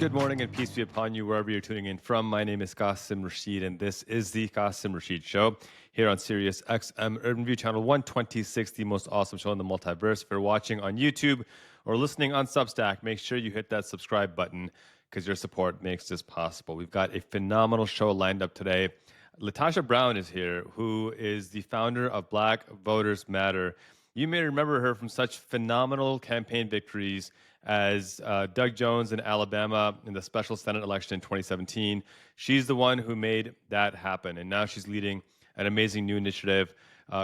Good morning and peace be upon you wherever you're tuning in from. My name is Qasim Rashid and this is the Qasim Rashid Show here on Sirius XM Urban View Channel 126, the most awesome show in the multiverse. If you're watching on YouTube or listening on Substack, make sure you hit that subscribe button because your support makes this possible. We've got a phenomenal show lined up today. LaTosha Brown is here, who is the founder of Black Voters Matter. You may remember her from such phenomenal campaign victories as Doug Jones in Alabama in the special Senate election in 2017. She's the one who made that happen, and now she's leading an amazing new initiative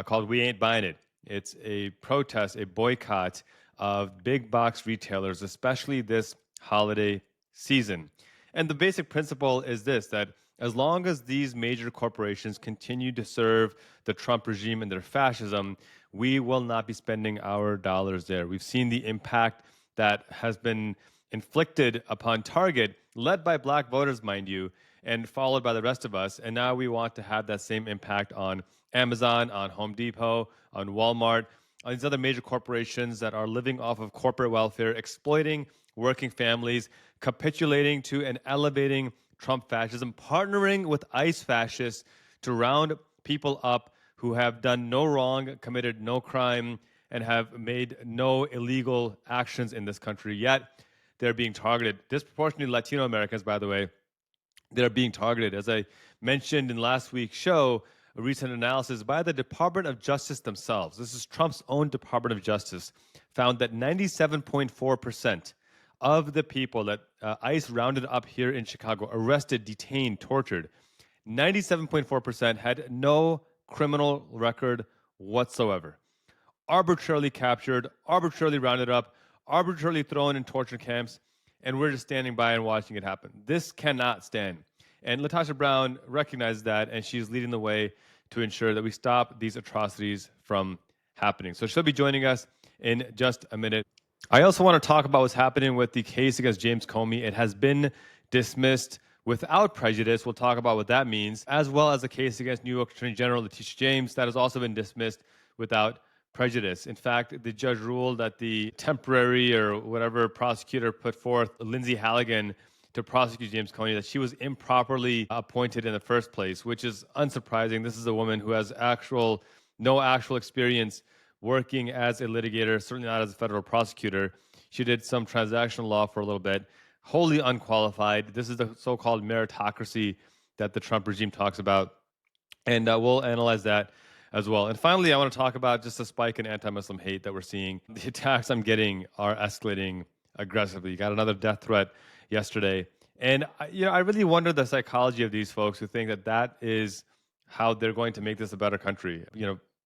called We Aint Buying It. It's a protest, a boycott of big box retailers, especially this holiday season. And the basic principle is this, that as long as these major corporations continue to serve the Trump regime and their fascism, we will not be spending our dollars there. We've seen the impact that has been inflicted upon Target, led by black voters, mind you, and followed by the rest of us. And now we want to have that same impact on Amazon, on Home Depot, on Walmart, on these other major corporations that are living off of corporate welfare, exploiting working families, capitulating to and elevating Trump fascism, partnering with ICE fascists to round people up who have done no wrong, committed no crime, and have made no illegal actions in this country, yet they're being targeted. Disproportionately Latino Americans, by the way, they're being targeted. As I mentioned in last week's show, a recent analysis by the Department of Justice themselves, this is Trump's own Department of Justice, found that 97.4% of the people that ICE rounded up here in Chicago, arrested, detained, tortured, 97.4% had no criminal record whatsoever. Arbitrarily captured, arbitrarily rounded up, arbitrarily thrown in torture camps, and we're just standing by and watching it happen. This cannot stand. And LaTosha Brown recognizes that, and she's leading the way to ensure that we stop these atrocities from happening. So she'll be joining us in just a minute. I also want to talk about what's happening with the case against James Comey. It has been dismissed without prejudice. We'll talk about what that means, as well as the case against New York Attorney General LaTosha James that has also been dismissed without prejudice. In fact, the judge ruled that the temporary or whatever prosecutor put forth, Lindsay Halligan, to prosecute James Comey, that she was improperly appointed in the first place, which is unsurprising. This is a woman who has no actual experience working as a litigator, certainly not as a federal prosecutor. She did some transactional law for a little bit, wholly unqualified. This is the so-called meritocracy that the Trump regime talks about, and we'll analyze that as well. And finally, I want to talk about just a spike in anti-Muslim hate that we're seeing. The attacks I'm getting are escalating aggressively. You got another death threat yesterday. And I really wonder the psychology of these folks who think that that is how they're going to make this a better country.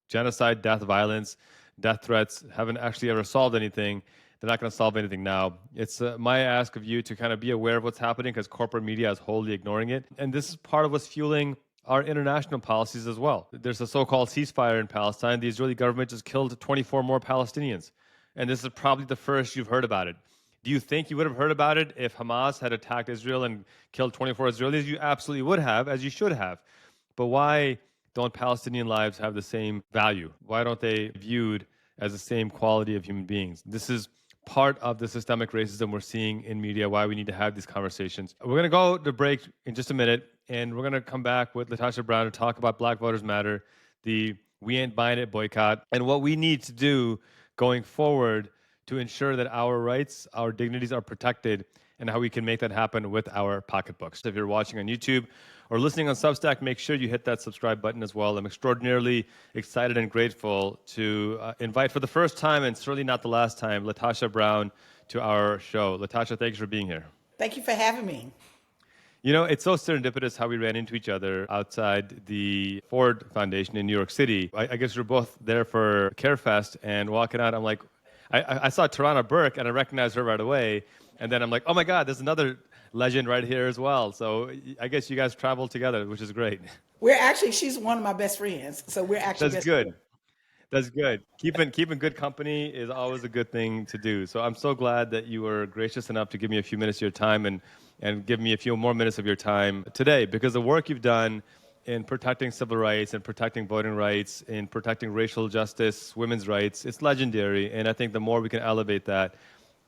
Genocide, death, violence, death threats haven't actually ever solved anything. They're not going to solve anything now. It's my ask of you to kind of be aware of what's happening because corporate media is wholly ignoring it. And this is part of what's fueling our international policies as well. There's a so-called ceasefire in Palestine. The Israeli government just killed 24 more Palestinians. And this is probably the first you've heard about it. Do you think you would have heard about it if Hamas had attacked Israel and killed 24 Israelis? You absolutely would have, as you should have. But why don't Palestinian lives have the same value? Why don't they viewed as the same quality of human beings? This is part of the systemic racism we're seeing in media, why we need to have these conversations. We're going to go to break in just a minute, and we're going to come back with LaTosha Brown to talk about Black Voters Matter, the We Ain't Buying It boycott, and what we need to do going forward to ensure that our rights, our dignities are protected, and how we can make that happen with our pocketbooks. If you're watching on YouTube or listening on Substack, make sure you hit that subscribe button as well. I'm extraordinarily excited and grateful to invite for the first time, and certainly not the last time, LaTosha Brown to our show. LaTosha, thanks for being here. Thank you for having me. It's so serendipitous how we ran into each other outside the Ford Foundation in New York City. I guess we were both there for CareFest, and walking out, I'm like, I saw Tarana Burke, and I recognized her right away. And then I'm like, oh my God, there's another legend right here as well. So I guess you guys traveled together, which is great. She's one of my best friends. So we're actually That's best good. friends. That's good. Keeping good company is always a good thing to do. So I'm so glad that you were gracious enough to give me a few minutes of your time and give me a few more minutes of your time today, because the work you've done in protecting civil rights and protecting voting rights, in protecting racial justice, women's rights, it's legendary. And I think the more we can elevate that,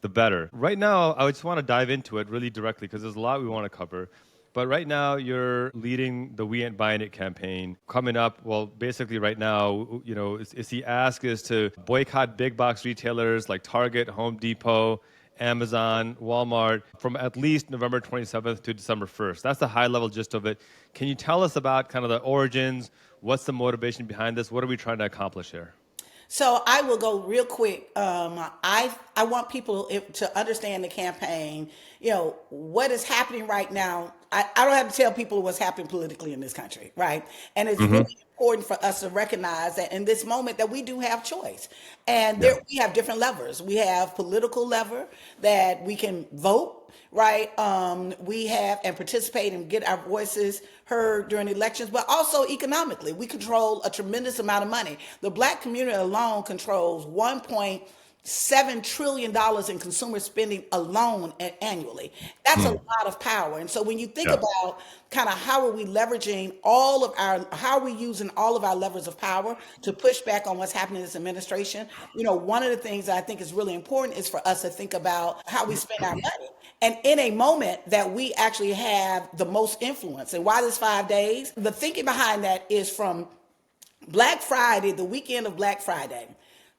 the better. Right now, I just want to dive into it really directly because there's a lot we want to cover. But right now, you're leading the We Ain't Buying It campaign. Coming up, well, basically right now, is the ask is to boycott big box retailers like Target, Home Depot, Amazon, Walmart from at least November 27th to December 1st. That's the high level gist of it. Can you tell us about kind of the origins? What's the motivation behind this? What are we trying to accomplish here? So I will go real quick. I want people to understand the campaign. What is happening right now. I don't have to tell people what's happening politically in this country, right? And it's Hmm. really important for us to recognize that in this moment that we do have choice, and Yeah. we have different levers. We have political lever that we can vote. Right, we have and participate and get our voices heard during elections, but also economically, we control a tremendous amount of money. The Black community alone controls $1.7 trillion in consumer spending alone annually. That's a Mm. lot of power. And so when you think Yeah. about kind of how are we using all of our levers of power to push back on what's happening in this administration, one of the things that I think is really important is for us to think about how we spend our money. And in a moment that we actually have the most influence. And why this 5 days? The thinking behind that is from Black Friday, the weekend of Black Friday,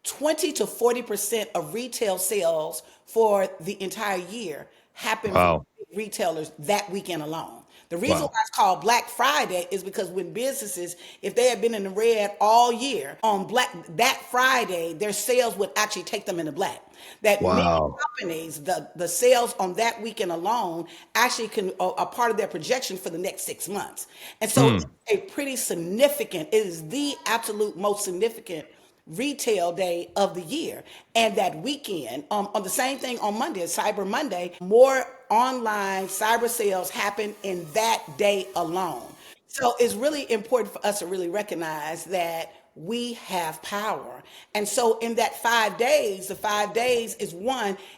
20 to 40% of retail sales for the entire year happen from Wow. retailers that weekend alone. The reason Wow. why it's called Black Friday is because when businesses, if they had been in the red all year, on that Friday, their sales would actually take them into black. That many Wow. companies, the sales on that weekend alone actually are part of their projection for the next 6 months. And so it's Mm. a pretty significant, it is the absolute most significant retail day of the year. And that weekend, on the same thing on Monday, Cyber Monday, more online cyber sales happen in that day alone. So it's really important for us to really recognize that we have power. And so in that 5 days, the 5 days is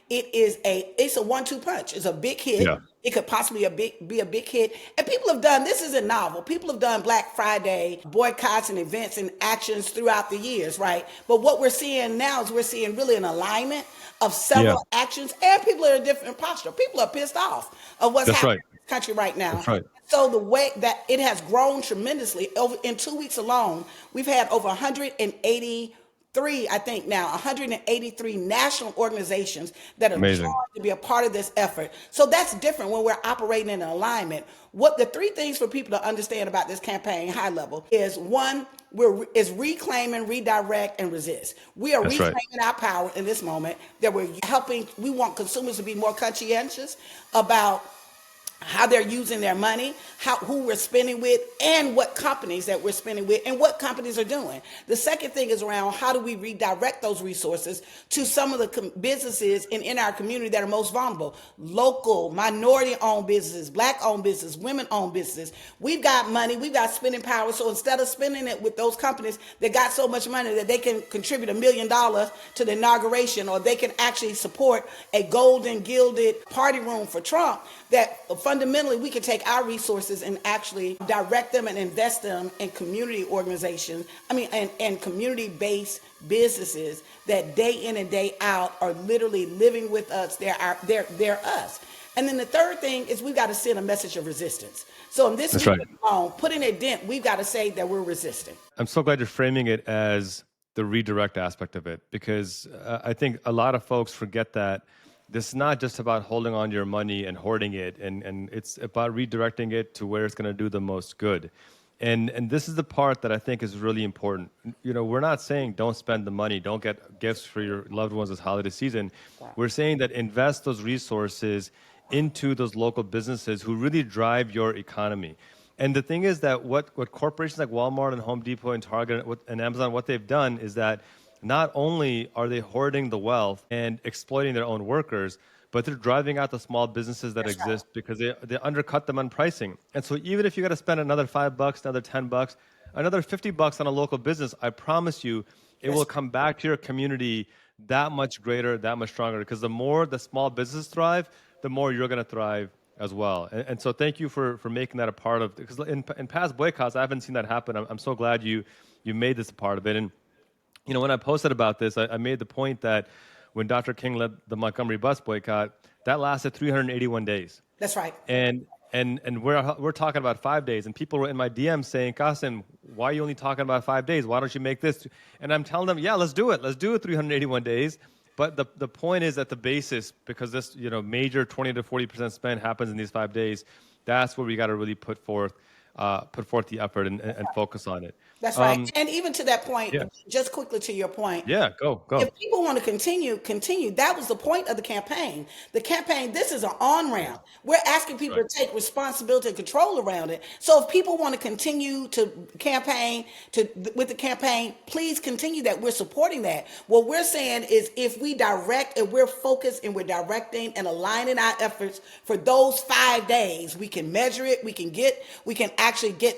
it's a 1-2 punch. It's a big Yeah. hit. It could possibly be a big hit. And people have done, this isn't novel. People have done Black Friday boycotts and events and actions throughout the years, right? But what we're seeing now is we're seeing really an alignment of Yeah. several actions, and people are in a different posture. People are pissed off of what's That's happening right. in this country right now. That's right. So the way that it has grown tremendously over in 2 weeks alone, we've had over 183, I think now, 183 national organizations that have joined Amazing. to be a part of this effort. So that's different when we're operating in alignment. What the three things for people to understand about this campaign, high level, is one, is reclaiming, redirect, and resist. We are That's right. reclaiming our power in this moment. That we want consumers to be more conscientious about how they're using their money, who we're spending with, and what companies that we're spending with, and what companies are doing. The second thing is around how do we redirect those resources to some of the businesses in our community that are most vulnerable, local, minority-owned businesses, Black-owned businesses, women-owned businesses. We've got money, we've got spending power, so instead of spending it with those companies that got so much money that they can contribute $1 million to the inauguration, or they can actually support a golden gilded party room for Trump, that fundamentally we can take our resources and actually direct them and invest them in community organizations, and community-based businesses that day in and day out are literally living with us. They're us. And then the third thing is we've got to send a message of resistance. So in this That's week right. alone, putting a dent, we've got to say that we're resisting. I'm so glad you're framing it as the redirect aspect of it because I think a lot of folks forget that this is not just about holding on to your money and hoarding it, and it's about redirecting it to where it's going to do the most good. And this is the part that I think is really important. We're not saying don't spend the money, don't get gifts for your loved ones this holiday season. We're saying that invest those resources into those local businesses who really drive your economy. And the thing is that what corporations like Walmart and Home Depot and Target and Amazon, what they've done is that not only are they hoarding the wealth and exploiting their own workers, but they're driving out the small businesses that That's right. exist because they undercut them on pricing. And so even if you got to spend another $5, another $10, another $50 on a local business, I promise you, it will That's come back to your community that much greater, that much stronger. Because the more the small businesses thrive, the more you're going to thrive as well. And so thank you for making that a part of, because in past boycotts, I haven't seen that happen. I'm so glad you made this a part of it. And when I posted about this, I made the point that when Dr. King led the Montgomery bus boycott, that lasted 381 days. That's right. And we're talking about 5 days, and people were in my DMs saying, Qasim, why are you only talking about 5 days? Why don't you make this? And I'm telling them, yeah, let's do it. Let's do it 381 days. But the point is that the basis, because this major 20 to 40% spend happens in these 5 days, that's where we got to really put forth the effort and focus on it. That's right. And even to that point, Yeah, just quickly to your point, yeah, go. if people want to continue. That was the point of the campaign. The campaign, this is an on-ramp. We're asking people Right. to take responsibility and control around it. So if people want to continue to campaign with the campaign, please continue that. We're supporting that. What we're saying is if we direct and we're focused and we're directing and aligning our efforts for those 5 days, we can measure it, we can actually get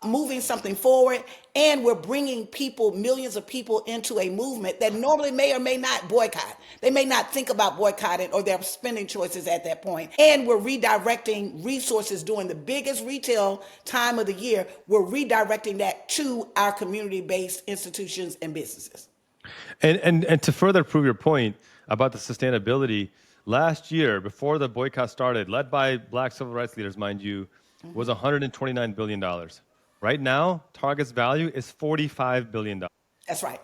moving something forward. And we're bringing millions of people into a movement that normally may or may not boycott. They may not think about boycotting or their spending choices at that point. And we're redirecting resources during the biggest retail time of the year. We're redirecting that to our community-based institutions and businesses. And to further prove your point about the sustainability, last year, before the boycott started, led by Black civil rights leaders, mind you, was $129 billion. Right now, Target's value is $45 billion. That's right.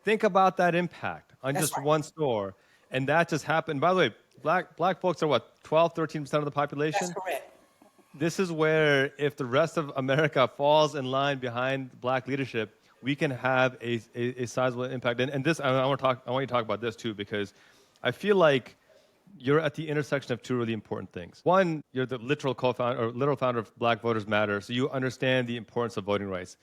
Think about that impact on That's just right. one store. And that just happened. By the way, black folks are what, 12, 13% of the That's population? correct. This is where, if the rest of America falls in line behind black leadership, we can have a sizable impact. And this, I want you to talk about this too, because I feel like you're at the intersection of two really important things. One, you're the literal founder of Black Voters Matter, so you understand the importance of voting rights.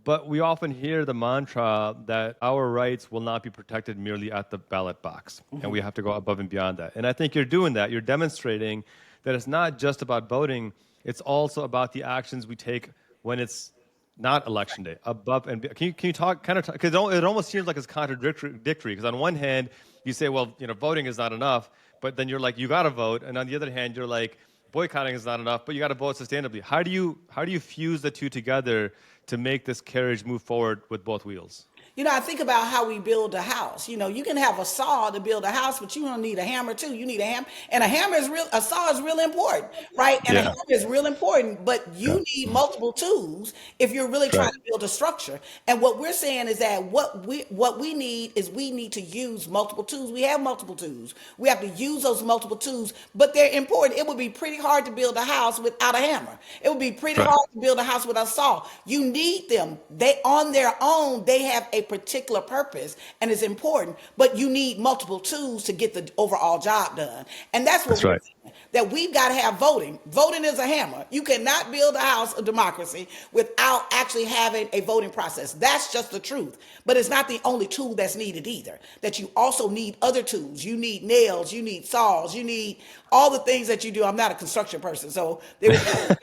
But we often hear the mantra that our rights will not be protected merely at the ballot box, and we have to go above and beyond that. And I think you're doing that. You're demonstrating that it's not just about voting, it's also about the actions we take when it's not election day, above and can you talk because it almost seems like it's contradictory because on one hand you say, well, voting is not enough, but then you're like, you got to vote, and on the other hand you're like, boycotting is not enough, but you got to vote sustainably. How do you fuse the two together to make this carriage move forward with both wheels? I think about how we build a house. You can have a saw to build a house, but you don't need a hammer too. You need a hammer, and a saw is really important, right? And a Yeah, hammer is real important, but yeah, you need multiple tools if you're really trying right, to build a structure. And what we're saying is that what we need is we need to use multiple tools. We have multiple tools. We have to use those multiple tools, but they're important. It would be pretty hard to build a house without a hammer. It would be pretty right, hard to build a house without a saw. You need them. They on their own, they have a particular purpose and it's important, but you need multiple tools to get the overall job done. And that's what that's we're right. saying, that we've got to have voting. Voting is a hammer. You cannot build a house of democracy without actually having a voting process. That's just the truth. But it's not the only tool that's needed either. That you also need other tools. You need nails, you need saws, you need all the things that you do. I'm not a construction person, so there was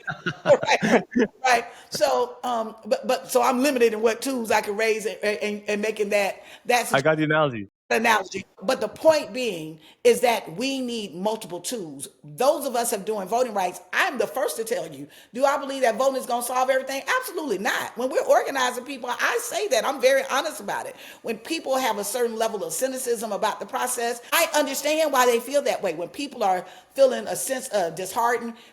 right. So, so I'm limited in what tools I can raise and making that's I got the analogy. analogy. But the point being is that we need multiple tools. Those of us have doing voting rights. I'm the first to tell you, do I believe that voting is going to solve everything? Absolutely not. When we're organizing people, I say that. I'm very honest about it. When people have a certain level of cynicism about the process, I understand why they feel that way. When people are feeling a sense of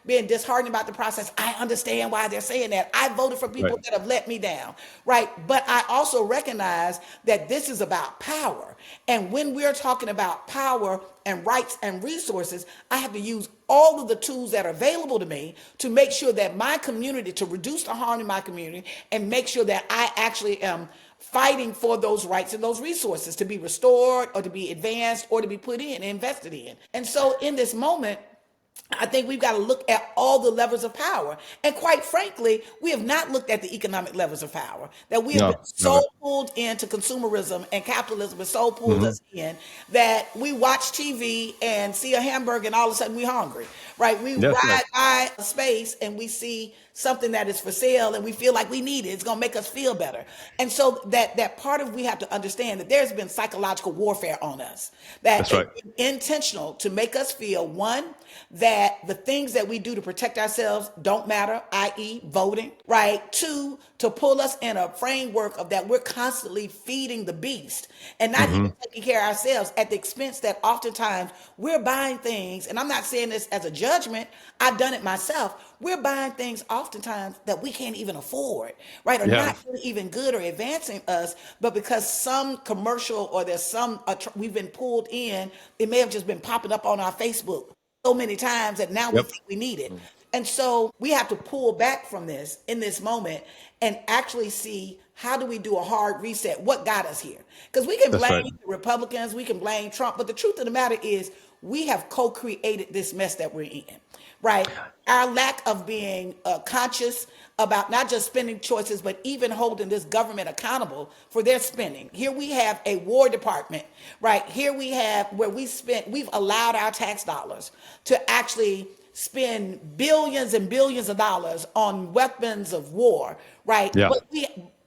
being disheartened about the process, I understand why they're saying that. I voted for Right, people that have let me down, right? But I also recognize that this is about power. And when we're talking about power and rights and resources, I have to use all of the tools that are available to me to make sure that my community, to reduce the harm in my community and make sure that I actually am fighting for those rights and those resources to be restored or to be advanced or to be put in and invested in. And so in this moment, I think we've got to look at all the levers of power. And quite frankly, we have not looked at the economic levers of power. That we have been no, so never. pulled into consumerism and capitalism has so pulled Hmm. us in that we watch TV and see a hamburger and all of a sudden we're hungry, right? We Yes, ride yes, by a space and we see something that is for sale and we feel like we need it. It's going to make us feel better. And so that part of we have to understand that there's been psychological warfare on us, that That's right. it's intentional to make us feel, one, that the things that we do to protect ourselves don't matter, i.e. voting, right? Two, to pull us in a framework of that we're constantly feeding the beast and not Hmm. even taking care of ourselves at the expense that oftentimes we're buying things, and I'm not saying this as a judgment, I've done it myself. We're buying things oftentimes that we can't even afford, right? Or Yeah. not really even good or advancing us, but because some commercial or there's some, we've been pulled in, it may have just been popping up on our Facebook so many times that now we Yep. think we need it. And so we have to pull back from this in this moment and actually see how do we do a hard reset? What got us here? Because we can That's blame right. the Republicans, we can blame Trump, but the truth of the matter is we have co-created this mess that we're in, right? Our lack of being conscious about not just spending choices, but even holding this government accountable for their spending. Here we have a War Department, right? Here we have where we've allowed our tax dollars to actually spend billions and billions of dollars on weapons of war, right? Yeah.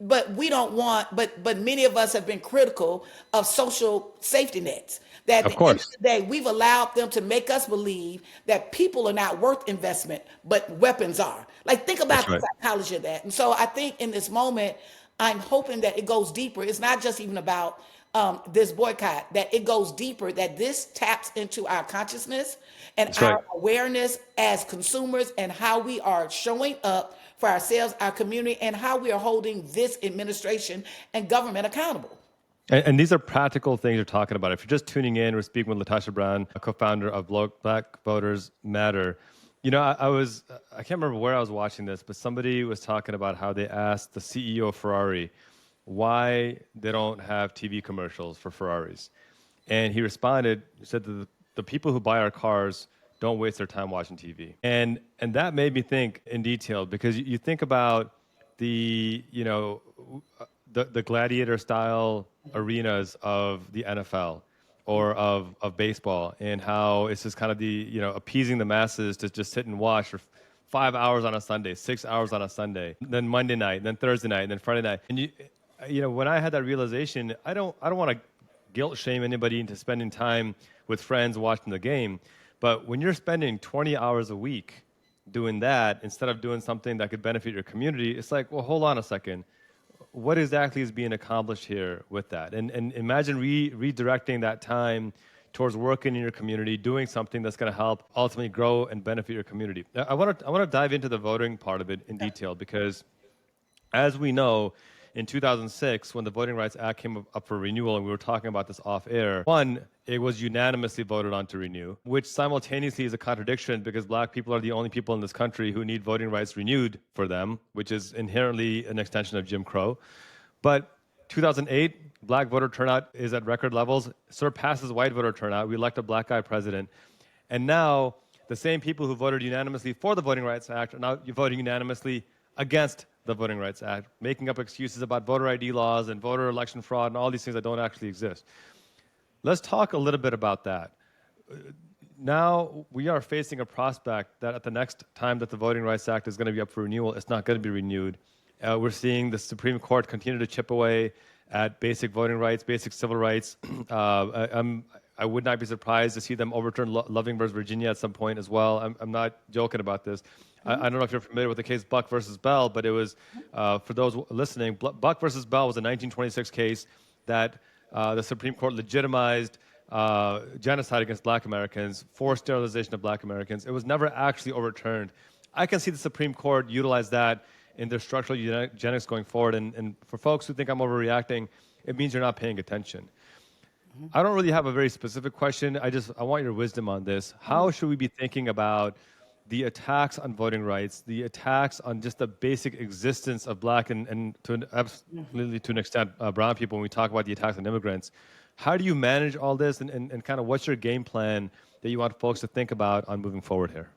But we don't want, but many of us have been critical of social safety nets. That at Of the end of course. the day, we've allowed them to make us believe that people are not worth investment, but weapons are. Like, think That's about the right. psychology of that. And so I think in this moment, I'm hoping that it goes deeper. It's not just even about this boycott, that it goes deeper, that this taps into our consciousness and That's right. our awareness as consumers and how we are showing up for ourselves, our community, and how we are holding this administration and government accountable. And these are practical things you're talking about. If you're just tuning in, we're speaking with LaTosha Brown, a co-founder of Black Voters Matter. You know, I can't remember where I was watching this, but somebody was talking about how they asked the CEO of Ferrari why they don't have TV commercials for Ferraris. And he responded, he said that the people who buy our cars don't waste their time watching TV. And that made me think in detail because you think about the, you know, the gladiator style arenas of the NFL or of baseball and how it's just kind of the, you know, appeasing the masses to just sit and watch for 5 hours on a Sunday, 6 hours on a Sunday, then Monday night, then Thursday night, then Friday night. And you know, when I had that realization, I don't want to guilt shame anybody into spending time with friends watching the game. But when you're spending 20 hours a week doing that instead of doing something that could benefit your community, it's like, well, hold on a second. What exactly is being accomplished here with that? And imagine redirecting that time towards working in your community, doing something that's going to help ultimately grow and benefit your community. I want to dive into the voting part of it in detail because as we know, in 2006, when the Voting Rights Act came up for renewal, and we were talking about this off air, one, it was unanimously voted on to renew, which simultaneously is a contradiction because black people are the only people in this country who need voting rights renewed for them, which is inherently an extension of Jim Crow. But 2008, black voter turnout is at record levels, surpasses white voter turnout. We elect a black guy president. And now the same people who voted unanimously for the Voting Rights Act are now voting unanimously against the Voting Rights Act, making up excuses about voter ID laws and voter election fraud and all these things that don't actually exist. Let's talk a little bit about that. Now we are facing a prospect that at the next time that the Voting Rights Act is going to be up for renewal, it's not going to be renewed. We're seeing the Supreme Court continue to chip away at basic voting rights, basic civil rights. I would not be surprised to see them overturn Loving versus Virginia at some point as well. I'm not joking about this. I don't know if you're familiar with the case Buck versus Bell, but it was, for those listening, Buck versus Bell was a 1926 case that the Supreme Court legitimized genocide against black Americans, forced sterilization of black Americans. It was never actually overturned. I can see the Supreme Court utilize that in their structural eugenics going forward. And for folks who think I'm overreacting, it means you're not paying attention. I don't really have a very specific question. I want your wisdom on this. How should we be thinking about the attacks on voting rights, the attacks on just the basic existence of black and absolutely to an extent brown people when we talk about the attacks on immigrants? How do you manage all this and kind of what's your game plan that you want folks to think about on moving forward here?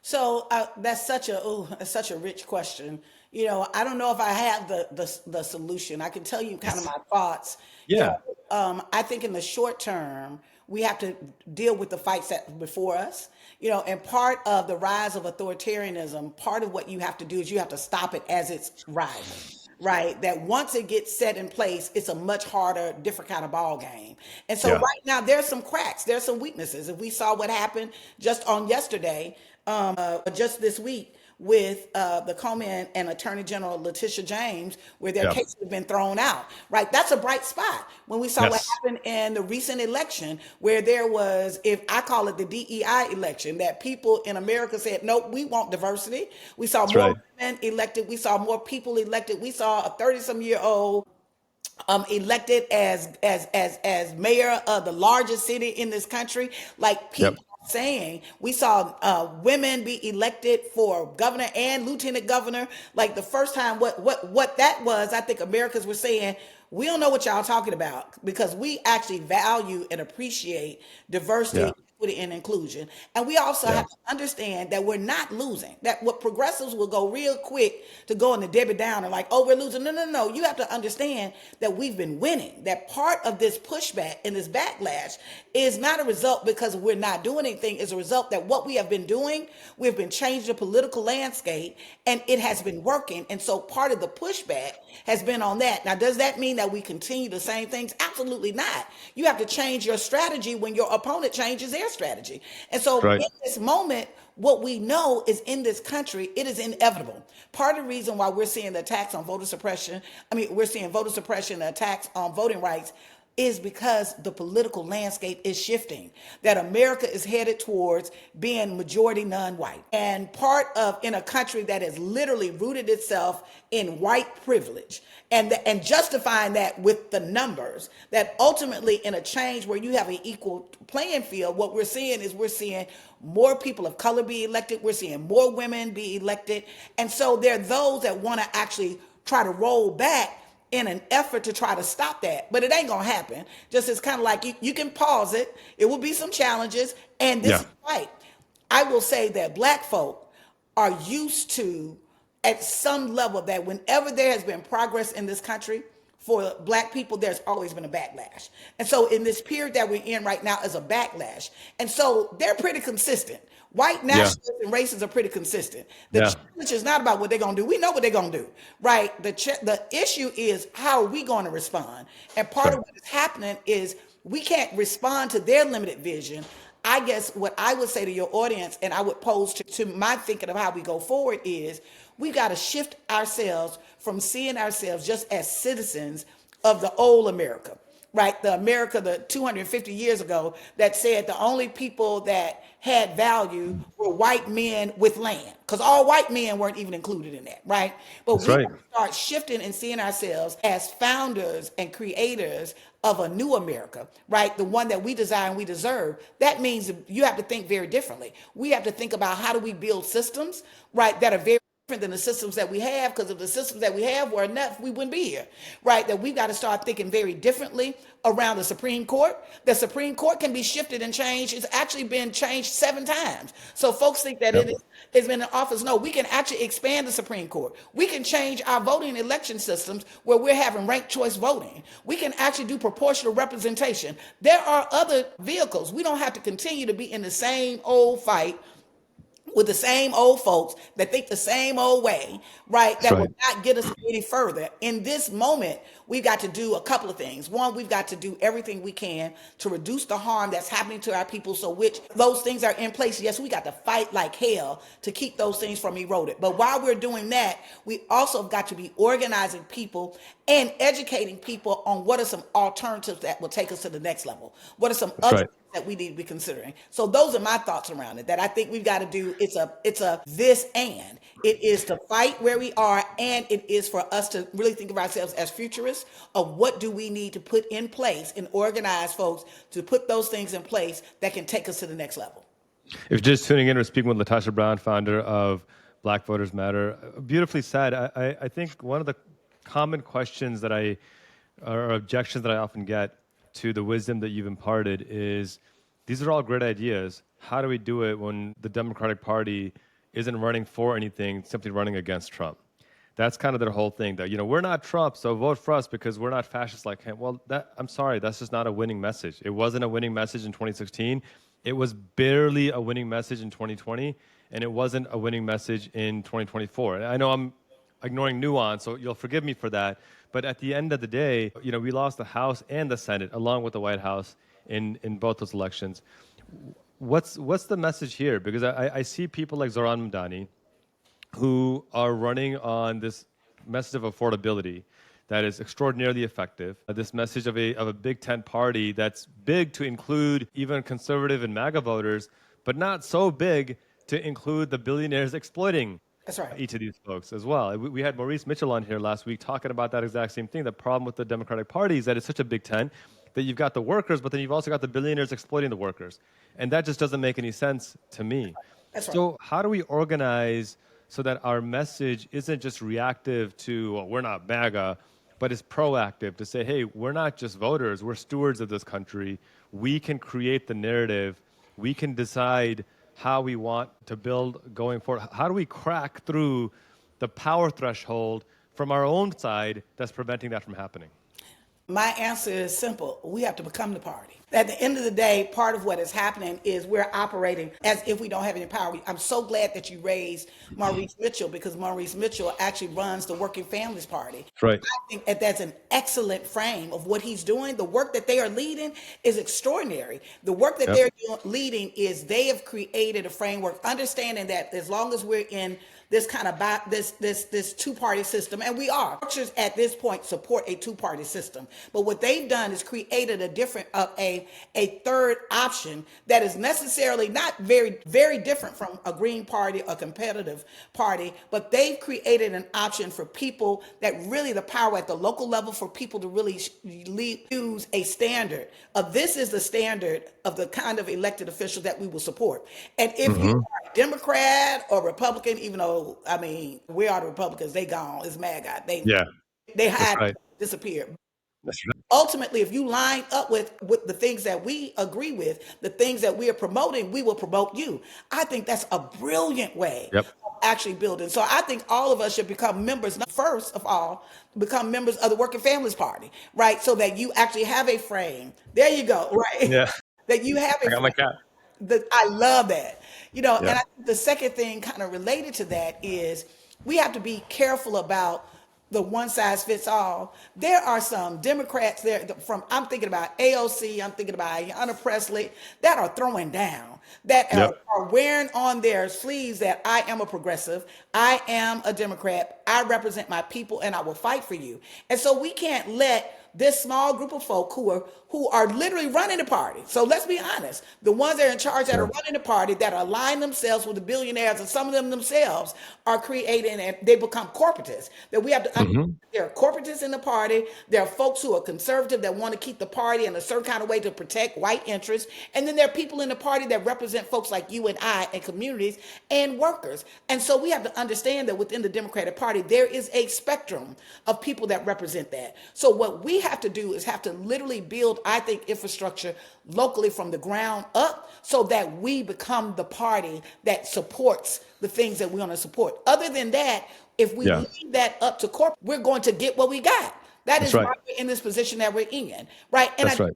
So that's such a rich question. You know, I don't know if I have the solution. I can tell you kind of my thoughts. You Yeah. know, I think in the short term, We have to deal with the fights that before us, and part of the rise of authoritarianism, part of what you have to do is you have to stop it as it's rising, right? That once it gets set in place, it's a much harder, different kind of ball game. And so Yeah. right now there's some cracks, there's some weaknesses. If we saw what happened just on yesterday, just this week with the Comey and Attorney General LaTosha James, where their Yeah. cases have been thrown out, right? That's a bright spot. When we saw what Yes. happened in the recent election, where there was, if I call it the DEI election, that people in America said, nope, we want diversity. We saw That's more right. women elected. We saw more people elected. We saw a 30-some-year-old elected as mayor of the largest city in this country. Like Yep. people are saying, we saw women be elected for governor and lieutenant governor. Like the first time, what that was, I think Americans were saying, we don't know what y'all talking about, because we actually value and appreciate diversity, Yeah. equity, and inclusion. And we also Yeah. have to understand that we're not losing. That what progressives will go real quick to go into Debbie Downer, like, oh, we're losing. No, no, no. You have to understand that we've been winning. That part of this pushback and this backlash is not a result because we're not doing anything. It's a result that what we have been doing, we've been changing the political landscape, and it has been working. And so part of the pushback has been on that. Now, does that mean that we continue the same things? Absolutely not. You have to change your strategy when your opponent changes their strategy. And so Right. in this moment, what we know is in this country, it is inevitable. Part of the reason why we're seeing the attacks on voter suppression, we're seeing voter suppression and attacks on voting rights, is because the political landscape is shifting, that America is headed towards being majority non-white. And part of, in a country that has literally rooted itself in white privilege, and justifying that with the numbers, that ultimately in a change where you have an equal playing field, what we're seeing is we're seeing more people of color be elected, we're seeing more women be elected. And so there are those that want to actually try to roll back in an effort to try to stop that. But it ain't gonna happen. Just it's kind of like you can pause it. It will be some challenges, and this Yeah. is right. I will say that black folk are used to, at some level, that whenever there has been progress in this country for black people, there's always been a backlash. And so in this period that we're in right now is a backlash. And so they're pretty consistent. White Yeah. nationalists and racists are pretty consistent. The Yeah. challenge is not about what they're going to do. We know what they're going to do, right? The issue is how are we going to respond? And That's part of right. what is happening is we can't respond to their limited vision. I guess what I would say to your audience, and I would pose to my thinking of how we go forward, is we got to shift ourselves from seeing ourselves just as citizens of the old America, right? The America, the 250 years ago, that said the only people that had value were white men with land, because all white men weren't even included in that, right? But That's we right. have to start shifting and seeing ourselves as founders and creators of a new America, right? The one that we desire and we deserve. That means you have to think very differently. We have to think about how do we build systems, right, that are very different than the systems that we have, because if the systems that we have were enough, we wouldn't be here, right? That we've got to start thinking very differently around the Supreme Court. The Supreme Court can be shifted and changed. It's actually been changed 7 times. So folks think that Yep. it's been in office. No, we can actually expand the Supreme Court. We can change our voting election systems where we're having ranked choice voting. We can actually do proportional representation. There are other vehicles. We don't have to continue to be in the same old fight with the same old folks that think the same old way, right? That's That right. will not get us any further. In this moment, we've got to do a couple of things. One, we've got to do everything we can to reduce the harm that's happening to our people. So which those things are in place. Yes, we got to fight like hell to keep those things from eroding. But while we're doing that, we also have got to be organizing people and educating people on what are some alternatives that will take us to the next level. What are some That's other right. that we need to be considering. So those are my thoughts around it, that I think we've got to do. It's a this, and it is to fight where we are, and it is for us to really think of ourselves as futurists of what do we need to put in place and organize folks to put those things in place that can take us to the next level. If you're just tuning in, we're speaking with LaTosha Brown, founder of Black Voters Matter. Beautifully said. I think one of the common questions or objections that I often get to the wisdom that you've imparted is, these are all great ideas. How do we do it when the Democratic Party isn't running for anything, simply running against Trump? That's kind of their whole thing. That we're not Trump, so vote for us because we're not fascists like him. Well, I'm sorry, that's just not a winning message. It wasn't a winning message in 2016. It was barely a winning message in 2020, and it wasn't a winning message in 2024. And I know I'm ignoring nuance, so you'll forgive me for that. But at the end of the day, we lost the House and the Senate along with the White House in both those elections. What's the message here? Because I see people like Zoran Mamdani who are running on this message of affordability that is extraordinarily effective. This message of a big tent party that's big to include even conservative and MAGA voters, but not so big to include the billionaires exploiting That's right. each of these folks as well. We had Maurice Mitchell on here last week talking about that exact same thing. The problem with the Democratic Party is that it's such a big tent that you've got the workers, but then you've also got the billionaires exploiting the workers. And that just doesn't make any sense to me. That's right. So how do we organize so that our message isn't just reactive to, well, we're not MAGA, but is proactive to say, hey, we're not just voters, we're stewards of this country. We can create the narrative. We can decide how we want to build going forward. How do we crack through the power threshold from our own side that's preventing that from happening? My answer is simple. We have to become the party. At the end of the day, part of what is happening is we're operating as if we don't have any power. I'm so glad that you raised Maurice Mitchell, because Maurice Mitchell actually runs the Working Families Party. That's right. I think that's an excellent frame of what he's doing. The work that they are leading is extraordinary. The work that they're leading is they have created a framework, understanding that as long as we're in this kind of this two-party system, and we are. Structures at this point support a two-party system, but what they've done is created a different a third option that is necessarily not very different from a Green Party, a competitive party, but they've created an option for people that really the power at the local level for people to really use a standard of this is the standard of the kind of elected official that we will support. And if you are a Democrat or Republican, even though I mean we are the Republicans, they gone. It's MAGA. They That's had right. disappeared. That's right. Ultimately, if you line up with the things that we agree with, the things that we are promoting, we will promote you. I think that's a brilliant way Yep. of actually building. So I think all of us should become members, first of all, become members of the Working Families Party, right? So that you actually have a frame. There you go, right? Yeah. That you have a I got my frame. cat. I love that. And Yeah. I think the second thing kind of related to that is we have to be careful about the one size fits all. There are some Democrats there I'm thinking about AOC, I'm thinking about Ayanna Presley, that are throwing down, that Yep. are wearing on their sleeves that I am a progressive, I am a Democrat, I represent my people, and I will fight for you. And so we can't let this small group of folk who are literally running the party. So let's be honest. The ones that are in charge that are running the party, that align themselves with the billionaires, and some of them themselves are creating, and they become corporatists. That we have to understand there are corporatists in the party. There are folks who are conservative that want to keep the party in a certain kind of way to protect white interests. And then there are people in the party that represent folks like you and I and communities and workers. And so we have to understand that within the Democratic Party, there is a spectrum of people that represent that. So what we have to do is have to literally build, I think, infrastructure locally from the ground up so that we become the party that supports the things that we want to support. Other than that, if we leave that up to corporate, we're going to get what we got. That That's is right. why we're in this position that we're in, right? And That's right.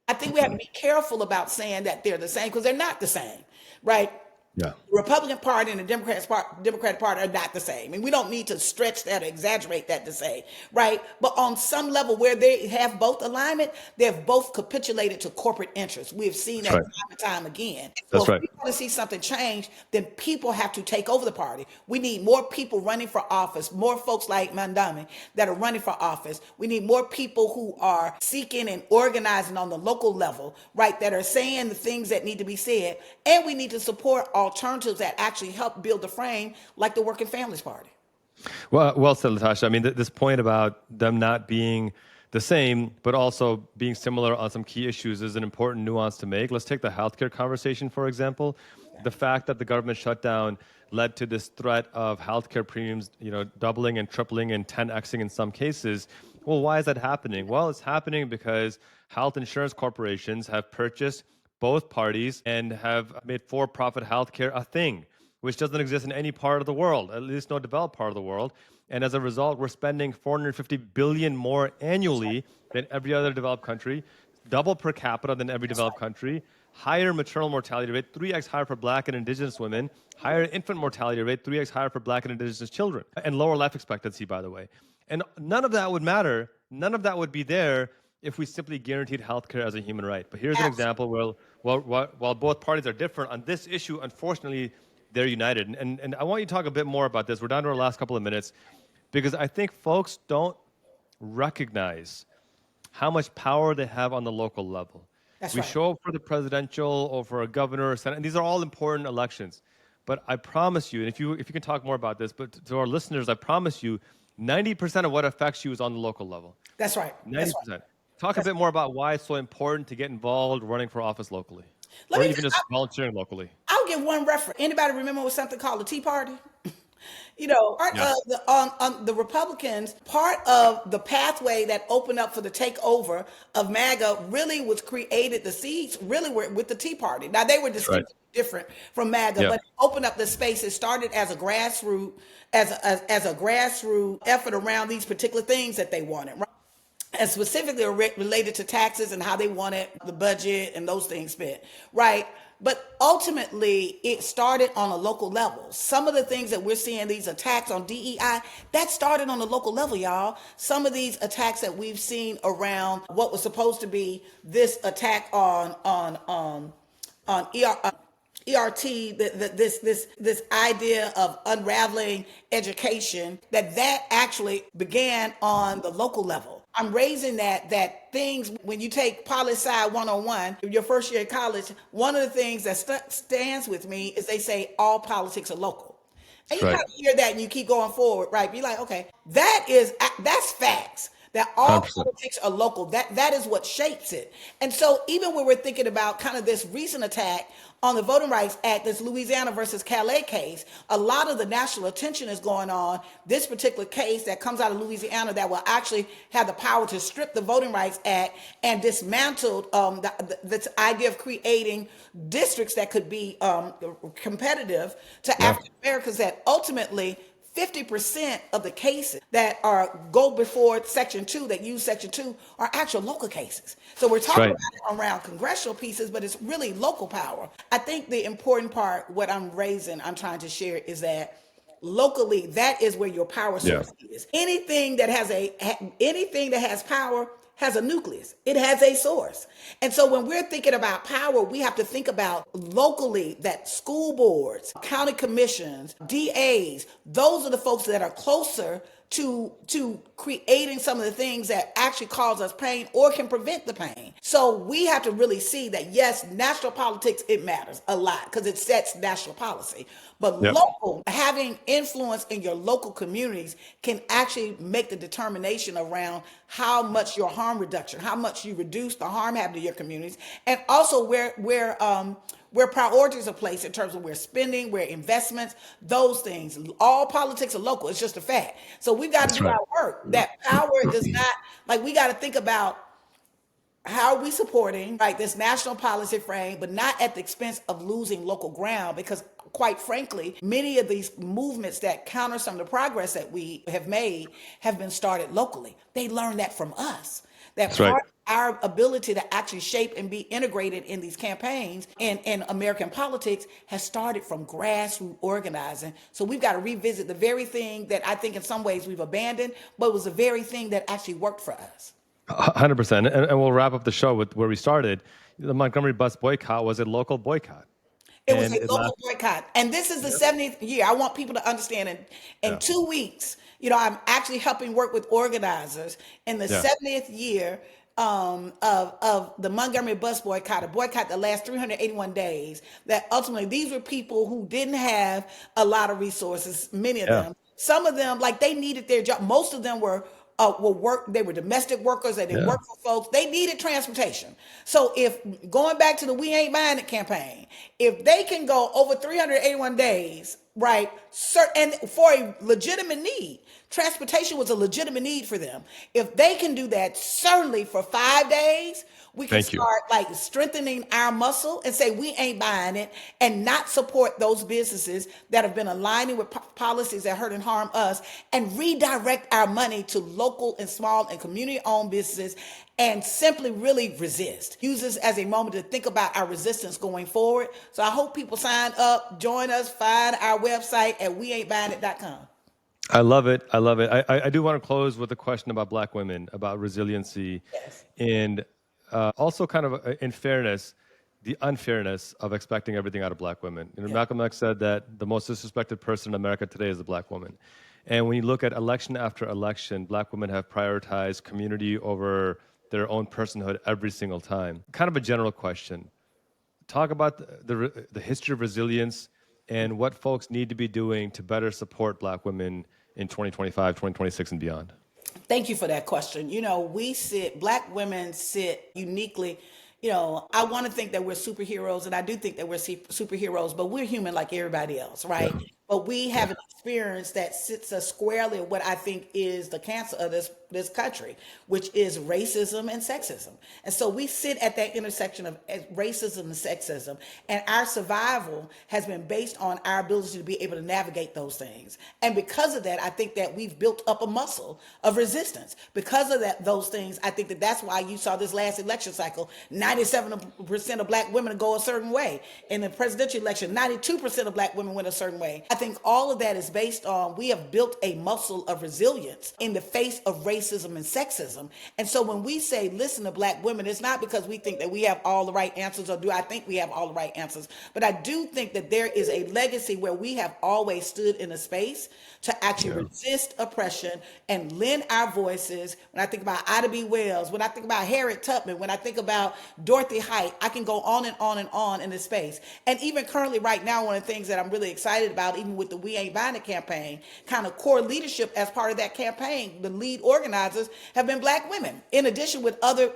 I think we have to be careful about saying that they're the same, because they're not the same, right? Yeah. The Republican Party and the Democratic Party are not the same. And we don't need to stretch that or exaggerate that to say, right? But on some level where they have both alignment, they've both capitulated to corporate interests. We have seen that That's right. time and time again. So That's if right. we want to see something change, then people have to take over the party. We need more people running for office, more folks like Mandami that are running for office. We need more people who are seeking and organizing on the local level, right, that are saying the things that need to be said. And we need to support alternatives that actually help build the frame, like the Working Families Party. Well said, LaTosha. I mean, this point about them not being the same, but also being similar on some key issues is an important nuance to make. Let's take the healthcare conversation, for example. The fact that the government shutdown led to this threat of healthcare premiums, doubling and tripling and 10xing in some cases. Well, why is that happening? Well, it's happening because health insurance corporations have purchased both parties and have made for-profit healthcare a thing, which doesn't exist in any part of the world, at least no developed part of the world. And as a result, we're spending 450 billion more annually than every other developed country, double per capita than every developed country, higher maternal mortality rate, 3x higher for Black and Indigenous women, higher infant mortality rate, 3x higher for Black and Indigenous children, and lower life expectancy, by the way. And none of that would matter. None of that would be there if we simply guaranteed healthcare as a human right. But here's an example where, while both parties are different on this issue, unfortunately, they're united. And I want you to talk a bit more about this. We're down to our last couple of minutes, because I think folks don't recognize how much power they have on the local level. We show up for the presidential or for a governor or senate, and these are all important elections. But I promise you, and if you can talk more about this, but to our listeners, I promise you, 90% of what affects you is on the local level. That's right. 90%. Talk a bit more about why it's so important to get involved running for office locally, or even just volunteering locally. I'll give one reference. Anybody remember something called the Tea Party? Part of the Republicans, part of the pathway that opened up for the takeover of MAGA really was created. The seeds really were with the Tea Party. Now they were distinctly different from MAGA, but it opened up the space. It started as a grassroots, as a grassroots effort around these particular things that they wanted, right? And specifically related to taxes and how they wanted the budget and those things spent, right? But ultimately, it started on a local level. Some of the things that we're seeing, these attacks on DEI, that started on the local level, y'all. Some of these attacks that we've seen around what was supposed to be this attack on ERT, this idea of unraveling education, that actually began on the local level. I'm raising that things, when you take Poli-Sci 101, your first year of college, one of the things that stands with me is they say all politics are local. And you kind of hear that and you keep going forward, right? Be like, okay, that's facts. That all 100%. Politics are local. That is what shapes it. And so even when we're thinking about kind of this recent attack on the Voting Rights Act, this Louisiana versus Calais case, a lot of the national attention is going on this particular case that comes out of Louisiana that will actually have the power to strip the Voting Rights Act and dismantle this idea of creating districts that could be competitive to African Americans, that ultimately 50% of the cases that go before Section 2, that use Section 2, are actual local cases. So we're talking about it around congressional pieces, but it's really local power. I think the important part, what I'm trying to share, is that locally, that is where your power source is. Anything that has power has a nucleus. It has a source. And so when we're thinking about power, we have to think about locally that school boards, county commissions, DAs, those are the folks that are closer to creating some of the things that actually cause us pain or can prevent the pain. So we have to really see that, yes, national politics, it matters a lot because it sets national policy. But local, having influence in your local communities can actually make the determination around how much your harm reduction, how much you reduce the harm happening to your communities, and also where priorities are placed in terms of where spending, where investments, those things. All politics are local. It's just a fact. So we've got to do our work. That power does not, we got to think about how are we supporting, right, this national policy frame, but not at the expense of losing local ground, because quite frankly, many of these movements that counter some of the progress that we have made have been started locally. They learned that from us. Our ability to actually shape and be integrated in these campaigns in American politics has started from grassroots organizing. So we've got to revisit the very thing that I think in some ways we've abandoned, but was the very thing that actually worked for us. 100%. And we'll wrap up the show with where we started. The Montgomery bus boycott was a local boycott. It was a local boycott. And this is the 70th year. I want people to understand in 2 weeks, I'm actually helping work with organizers in the 70th year of the Montgomery bus boycott, a boycott that lasts 381 days, that ultimately these were people who didn't have a lot of resources, many of them. Some of them, they needed their job. Most of them were they were domestic workers. They didn't work for folks. They needed transportation. So if going back to the We Ain't Buying It campaign, if they can go over 381 days right? And for a legitimate need. Transportation was a legitimate need for them. If they can do that, certainly for 5 days, we can Thank you. start like strengthening our muscle and say we ain't buying it and not support those businesses that have been aligning with policies that hurt and harm us and redirect our money to local and small and community owned businesses and simply really resist. Use this as a moment to think about our resistance going forward. So I hope people sign up, join us, find our website at weaintbuyingit.com. I love it. I love it. I do want to close with a question about Black women, about resiliency, Yes. and also kind of in fairness, the unfairness of expecting everything out of Black women. You know, Yeah. Malcolm X said that the most disrespected person in America today is a Black woman. And when you look at election after election, Black women have prioritized community over their own personhood every single time. Kind of a general question. Talk about the history of resilience and what folks need to be doing to better support Black women in 2025, 2026, and beyond. Thank you for that question. Black women sit uniquely. I want to think that we're superheroes, and I do think that we're superheroes, but we're human like everybody else, right? Yeah. But we Yeah. have an experience that sits us squarely at what I think is the cancer of this country, which is racism and sexism. And so we sit at that intersection of racism and sexism, and our survival has been based on our ability to be able to navigate those things. And because of that, I think that we've built up a muscle of resistance. Because of those things, I think that that's why you saw this last election cycle, 97% of Black women go a certain way. In the presidential election, 92% of Black women went a certain way. I think all of that is based on we have built a muscle of resilience in the face of racism and sexism. And so when we say listen to Black women, it's not because we think that we have all the right answers, or do I think we have all the right answers, but I do think that there is a legacy where we have always stood in a space to actually resist oppression and lend our voices. When I think about Ida B. Wells, when I think about Harriet Tubman, when I think about Dorothy Height, I can go on and on and on in this space. And even currently right now, one of the things that I'm really excited about, even with the We Ain't Buying It campaign, kind of core leadership as part of that campaign, the lead organizers have been Black women, in addition with other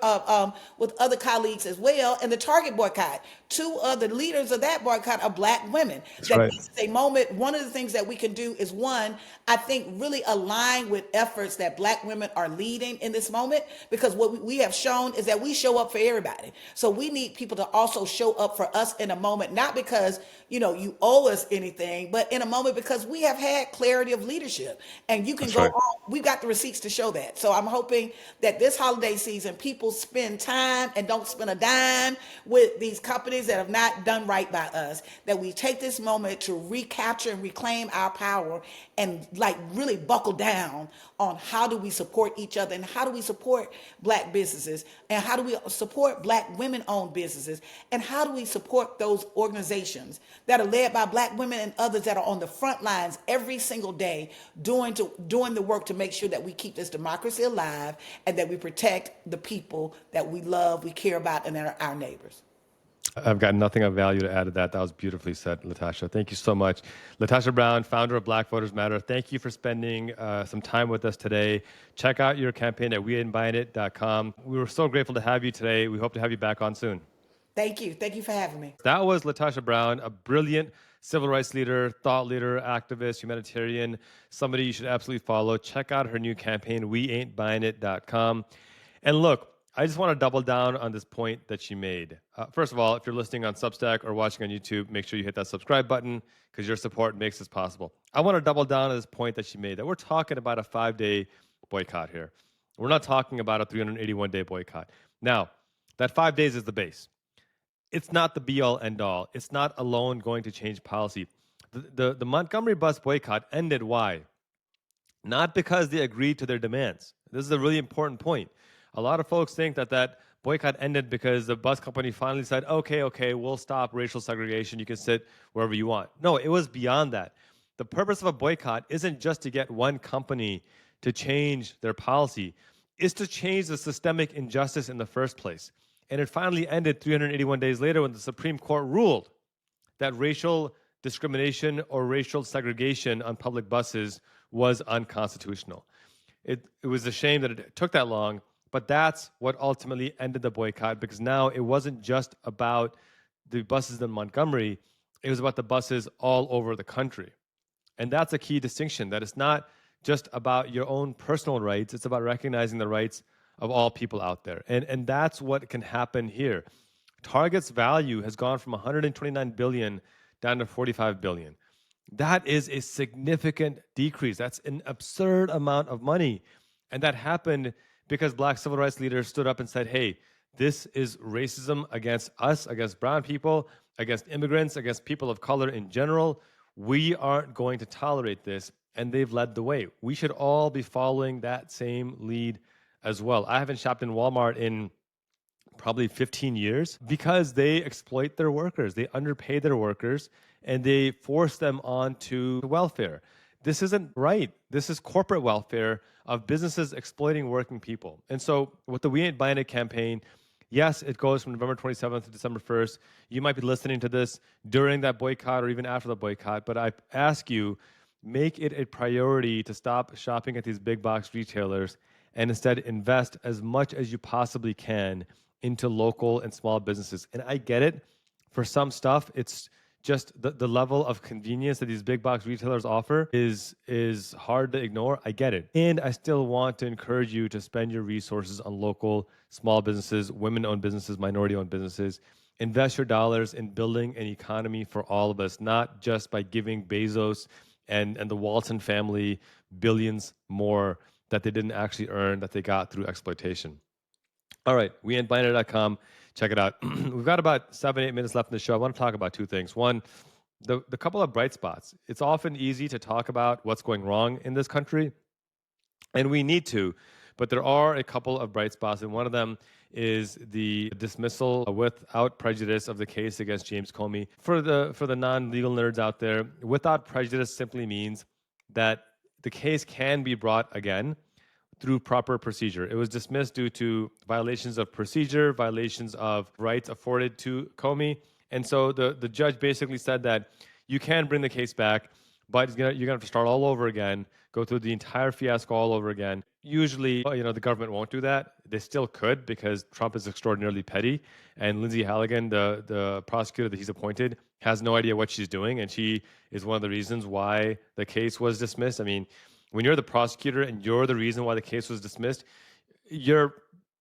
colleagues as well. And the Target boycott, two of the leaders of that boycott are Black women. That's right. This is a moment. One of the things that we can do is, one, I think really align with efforts that Black women are leading in this moment, because what we have shown is that we show up for everybody. So we need people to also show up for us in a moment, not because you owe us anything, but in a moment because we have had clarity of leadership, and you can That's go right. on. We've got the receipts to show that. So I'm hoping that this holiday season, people spend time and don't spend a dime with these companies that have not done right by us, that we take this moment to recapture and reclaim our power and really buckle down on how do we support each other, and how do we support Black businesses, and how do we support Black women-owned businesses, and how do we support those organizations that are led by Black women and others that are on the front lines every single day doing the work to make sure that we keep this democracy alive and that we protect the people that we love, we care about, and that are our neighbors. I've got nothing of value to add to that. That was beautifully said, LaTosha. Thank you so much. LaTosha Brown, founder of Black Voters Matter. Thank you for spending some time with us today. Check out your campaign at weaintbuyingit.com. We were so grateful to have you today. We hope to have you back on soon. Thank you. Thank you for having me. That was LaTosha Brown, a brilliant civil rights leader, thought leader, activist, humanitarian, somebody you should absolutely follow. Check out her new campaign, weaintbuyingit.com. And look, I just want to double down on this point that she made. First of all, if you're listening on Substack or watching on YouTube, make sure you hit that subscribe button, because your support makes this possible. I want to double down on this point that she made, that we're talking about a 5-day boycott here. We're not talking about a 381-day boycott. Now, that 5 days is the base. It's not the be-all, end-all. It's not alone going to change policy. The Montgomery bus boycott ended. Why? Not because they agreed to their demands. This is a really important point. A lot of folks think that boycott ended because the bus company finally said, okay, we'll stop racial segregation. You can sit wherever you want. No, it was beyond that. The purpose of a boycott isn't just to get one company to change their policy. It's to change the systemic injustice in the first place. And it finally ended 381 days later when the Supreme Court ruled that racial discrimination or racial segregation on public buses was unconstitutional. It was a shame that it took that long, but that's what ultimately ended the boycott, because now it wasn't just about the buses in Montgomery, it was about the buses all over the country. And that's a key distinction, that it's not just about your own personal rights, it's about recognizing the rights of all people out there. And that's what can happen here. Target's value has gone from 129 billion down to 45 billion. That is a significant decrease. That's an absurd amount of money. And that happened because Black civil rights leaders stood up and said, hey, this is racism against us, against brown people, against immigrants, against people of color in general. We aren't going to tolerate this. And they've led the way. We should all be following that same lead as well. I haven't shopped in Walmart in probably 15 years because they exploit their workers. They underpay their workers and they force them onto welfare. This isn't right. This is corporate welfare of businesses exploiting working people. And so with the We Ain't Buying It campaign, yes, it goes from November 27th to December 1st. You might be listening to this during that boycott or even after the boycott, but I ask you, make it a priority to stop shopping at these big box retailers and instead invest as much as you possibly can into local and small businesses. And I get it. For some stuff, it's just the level of convenience that these big box retailers offer is hard to ignore. I get it. And I still want to encourage you to spend your resources on local small businesses, women-owned businesses, minority-owned businesses. Invest your dollars in building an economy for all of us, not just by giving Bezos and the Walton family billions more that they didn't actually earn, that they got through exploitation. All right, weaintbuyingit.com. Check it out. We've got about 7-8 minutes left in the show. I want to talk about two things. One, the couple of bright spots. It's often easy to talk about what's going wrong in this country, and we need to, but there are a couple of bright spots, and one of them is the dismissal without prejudice of the case against James Comey. For the non-legal nerds out there, without prejudice simply means that the case can be brought again through proper procedure. It was dismissed due to violations of procedure, violations of rights afforded to Comey. And so the judge basically said that you can bring the case back, but you're gonna have to start all over again, go through the entire fiasco all over again. Usually, the government won't do that. They still could because Trump is extraordinarily petty. And Lindsay Halligan, the prosecutor that he's appointed, has no idea what she's doing. And she is one of the reasons why the case was dismissed. I mean, when you're the prosecutor and you're the reason why the case was dismissed, you're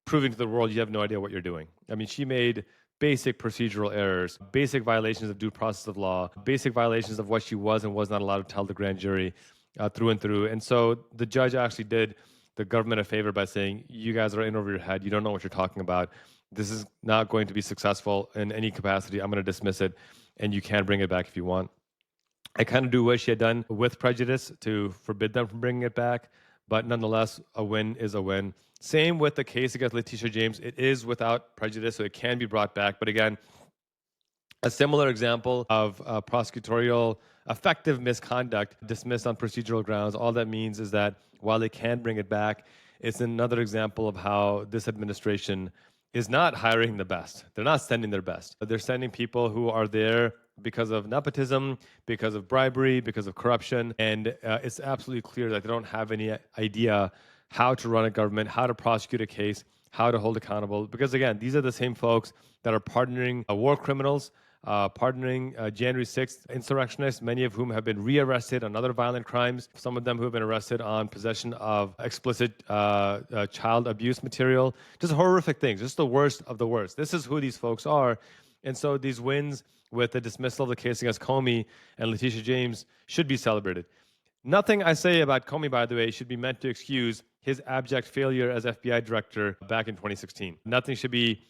proving to the world you have no idea what you're doing. I mean, she made basic procedural errors, basic violations of due process of law, basic violations of what she was and was not allowed to tell the grand jury through and through. And so the judge actually did the government a favor by saying, you guys are in over your head. You don't know what you're talking about. This is not going to be successful in any capacity. I'm going to dismiss it, and you can bring it back if you want. I kind of do wish she had done with prejudice to forbid them from bringing it back, but nonetheless, a win is a win. Same with the case against LaTosha James. It is without prejudice, so it can be brought back. But again, a similar example of prosecutorial effective misconduct dismissed on procedural grounds. All that means is that while they can bring it back, it's another example of how this administration is not hiring the best. They're not sending their best. They're sending people who are there because of nepotism, because of bribery, because of corruption. And it's absolutely clear that they don't have any idea how to run a government, how to prosecute a case, how to hold accountable. Because again, these are the same folks that are pardoning war criminals, pardoning January 6th insurrectionists, many of whom have been rearrested on other violent crimes, some of them who have been arrested on possession of explicit child abuse material, just horrific things, just the worst of the worst. This is who these folks are. And so these wins with the dismissal of the case against Comey and LaTosha James should be celebrated. Nothing I say about Comey, by the way, should be meant to excuse his abject failure as FBI director back in 2016. Nothing should be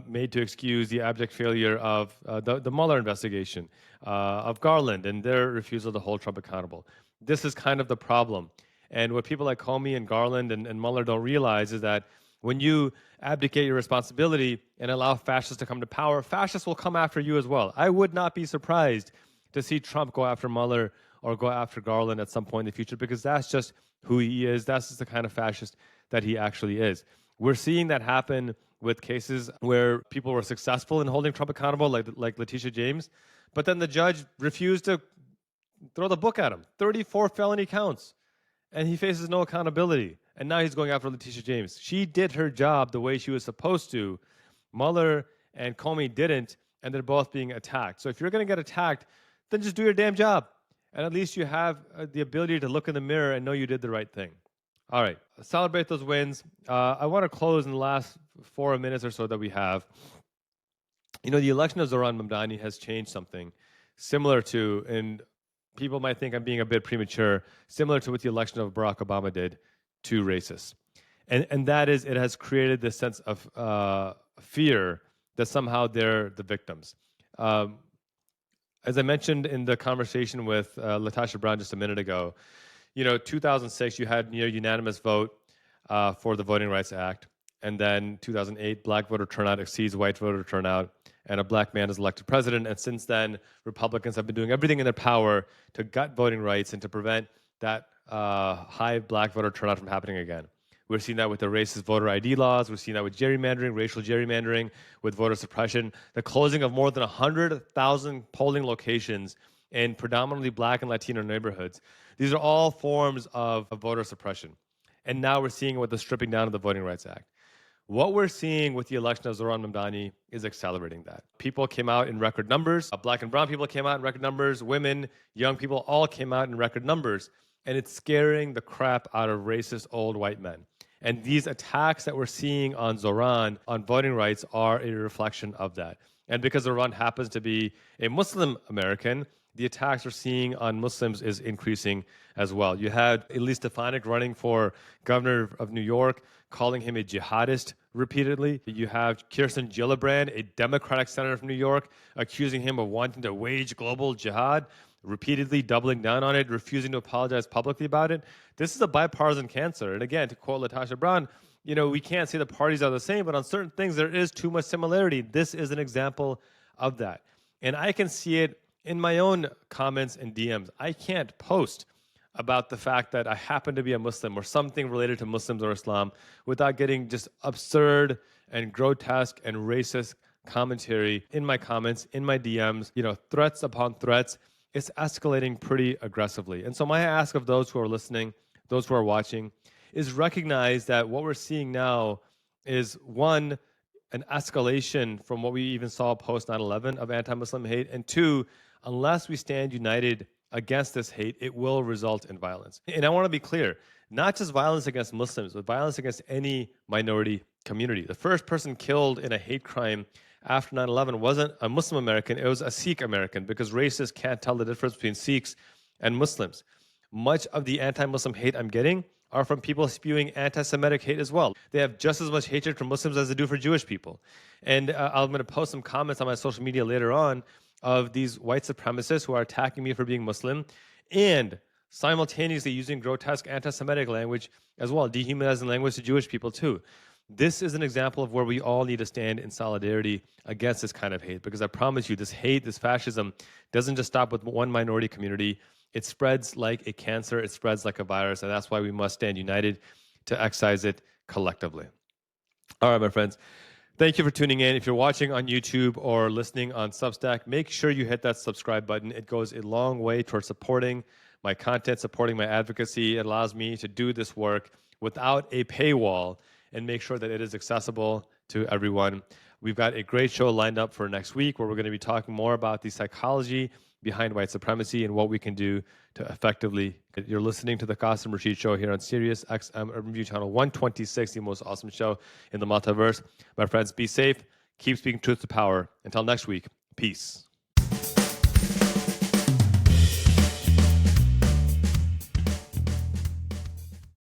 made to excuse the abject failure of the Mueller investigation, of Garland and their refusal to hold Trump accountable. This is kind of the problem. And what people like Comey and Garland and Mueller don't realize is that when you abdicate your responsibility and allow fascists to come to power, fascists will come after you as well. I would not be surprised to see Trump go after Mueller or go after Garland at some point in the future, because that's just who he is. That's just the kind of fascist that he actually is. We're seeing that happen with cases where people were successful in holding Trump accountable, like LaTosha James, but then the judge refused to throw the book at him. 34 felony counts, and he faces no accountability. And now he's going after LaTosha James. She did her job the way she was supposed to. Mueller and Comey didn't, and they're both being attacked. So if you're going to get attacked, then just do your damn job. And at least you have the ability to look in the mirror and know you did the right thing. All right, celebrate those wins. I want to close in the last 4 minutes or so that we have. You know, the election of Zoran Mamdani has changed something similar to, and people might think I'm being a bit premature, similar to what the election of Barack Obama did to racists. And that is, it has created this sense of fear that somehow they're the victims. Um, as I mentioned in the conversation with LaTosha Brown just a minute ago, you know, 2006, you had near unanimous vote for the Voting Rights Act. And then 2008, black voter turnout exceeds white voter turnout, and a black man is elected president. And since then, Republicans have been doing everything in their power to gut voting rights and to prevent that high black voter turnout from happening again. We're seeing that with the racist voter ID laws. We're seeing that with gerrymandering, racial gerrymandering, with voter suppression, the closing of more than 100,000 polling locations in predominantly black and Latino neighborhoods. These are all forms of voter suppression. And now we're seeing it with the stripping down of the Voting Rights Act. What we're seeing with the election of Zoran Mamdani is accelerating that. People came out in record numbers. Black and brown people came out in record numbers. Women, young people all came out in record numbers. And it's scaring the crap out of racist old white men. And these attacks that we're seeing on Zoran on voting rights are a reflection of that. And because Zoran happens to be a Muslim American, the attacks we're seeing on Muslims is increasing as well. You had Elise Stefanik running for governor of New York, calling him a jihadist repeatedly. You have Kirsten Gillibrand, a Democratic senator from New York, accusing him of wanting to wage global jihad, repeatedly doubling down on it, refusing to apologize publicly about it. This is a bipartisan cancer. And again, to quote LaTosha Brown, you know, we can't say the parties are the same, but on certain things there is too much similarity. This is an example of that. And I can see it in my own comments and DMs. I can't post about the fact that I happen to be a Muslim or something related to Muslims or Islam without getting just absurd and grotesque and racist commentary in my comments, in my DMs, you know, threats upon threats. It's escalating pretty aggressively. And so my ask of those who are listening, those who are watching, is recognize that what we're seeing now is, one, an escalation from what we even saw post 9/11 of anti-Muslim hate, and two, unless we stand united against this hate, it will result in violence. And I want to be clear, not just violence against Muslims, but violence against any minority community. The first person killed in a hate crime after 9/11 wasn't a Muslim American, it was a Sikh American, because racists can't tell the difference between Sikhs and Muslims. Much of the anti-Muslim hate I'm getting are from people spewing anti-Semitic hate as well. They have just as much hatred for Muslims as they do for Jewish people. And I'm going to post some comments on my social media later on of these white supremacists who are attacking me for being Muslim and simultaneously using grotesque anti-Semitic language as well, dehumanizing language to Jewish people too. This is an example of where we all need to stand in solidarity against this kind of hate, because I promise you, this hate, this fascism, doesn't just stop with one minority community. It spreads like a cancer, it spreads like a virus, and that's why we must stand united to excise it collectively. All right, my friends. Thank you for tuning in. If you're watching on YouTube or listening on Substack, make sure you hit that subscribe button. It goes a long way towards supporting my content, supporting my advocacy. It allows me to do this work without a paywall and make sure that it is accessible to everyone. We've got a great show lined up for next week where we're going to be talking more about the psychology behind white supremacy and what we can do to effectively. You're listening to the Qasim Rashid Show here on Sirius XM Urban View Channel 126, the most awesome show in the multiverse. My friends, be safe. Keep speaking truth to power. Until next week, peace.